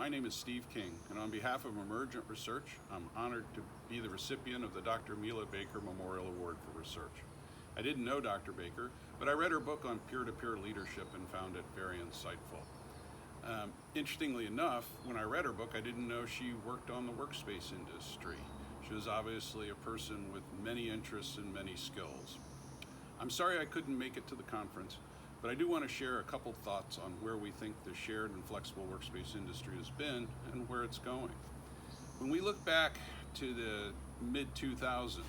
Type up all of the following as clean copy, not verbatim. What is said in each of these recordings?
My name is Steve King, and on behalf of Emergent Research, I'm honored to be the recipient of the Dr. Mila Baker Memorial Award for Research. I didn't know Dr. Baker, but I read her book on peer-to-peer leadership and found it very insightful. Interestingly enough, when I read her book, I didn't know she worked on the workspace industry. She was obviously a person with many interests and many skills. I'm sorry I couldn't make it to the conference, but I do want to share a couple thoughts on where we think the shared and flexible workspace industry has been and where it's going. When we look back to the mid-2000s,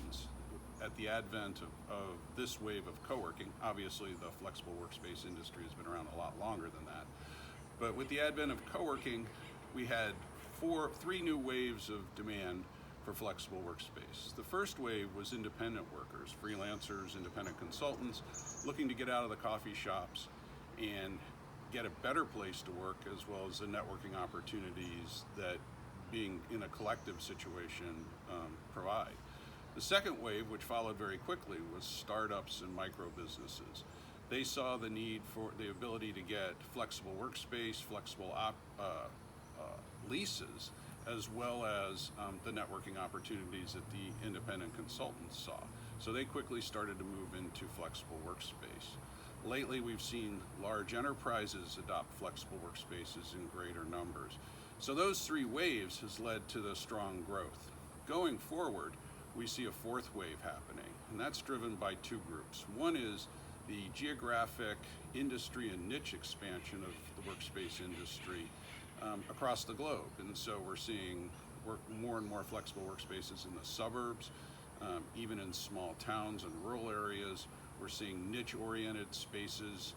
at the advent of this wave of co-working, obviously the flexible workspace industry has been around a lot longer than that, but with the advent of co-working, we had three new waves of demand for flexible workspace. The first wave was independent workers, freelancers, independent consultants, looking to get out of the coffee shops and get a better place to work, as well as the networking opportunities that being in a collective situation provide. The second wave, which followed very quickly, was startups and micro businesses. They saw the need for the ability to get flexible workspace, flexible leases, as well as the networking opportunities that the independent consultants saw. So they quickly started to move into flexible workspace. Lately, we've seen large enterprises adopt flexible workspaces in greater numbers. So those three waves has led to the strong growth. Going forward, we see a fourth wave happening, and that's driven by two groups. One is the geographic industry and niche expansion of the workspace industry across the globe. And so we're seeing more and more flexible workspaces in the suburbs, even in small towns and rural areas. We're seeing niche-oriented spaces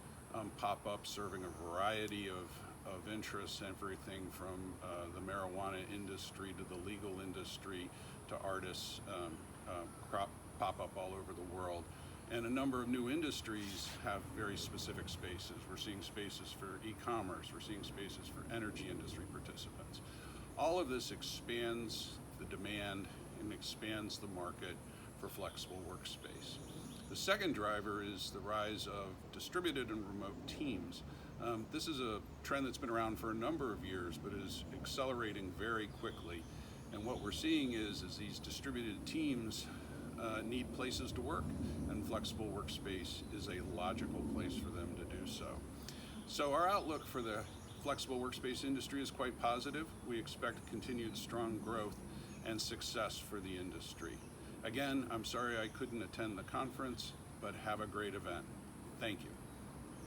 pop up, serving a variety of interests, everything from the marijuana industry to the legal industry to artists pop up all over the world. And a number of new industries have very specific spaces. We're seeing spaces for e-commerce, we're seeing spaces for energy industry participants. All of this expands the demand and expands the market for flexible workspace. The second driver is the rise of distributed and remote teams. This is a trend that's been around for a number of years, but is accelerating very quickly. And what we're seeing is these distributed teams need places to work, and flexible workspace is a logical place for them to do so. So our outlook for the flexible workspace industry is quite positive. We expect continued strong growth and success for the industry. Again, I'm sorry I couldn't attend the conference, but have a great event. Thank you.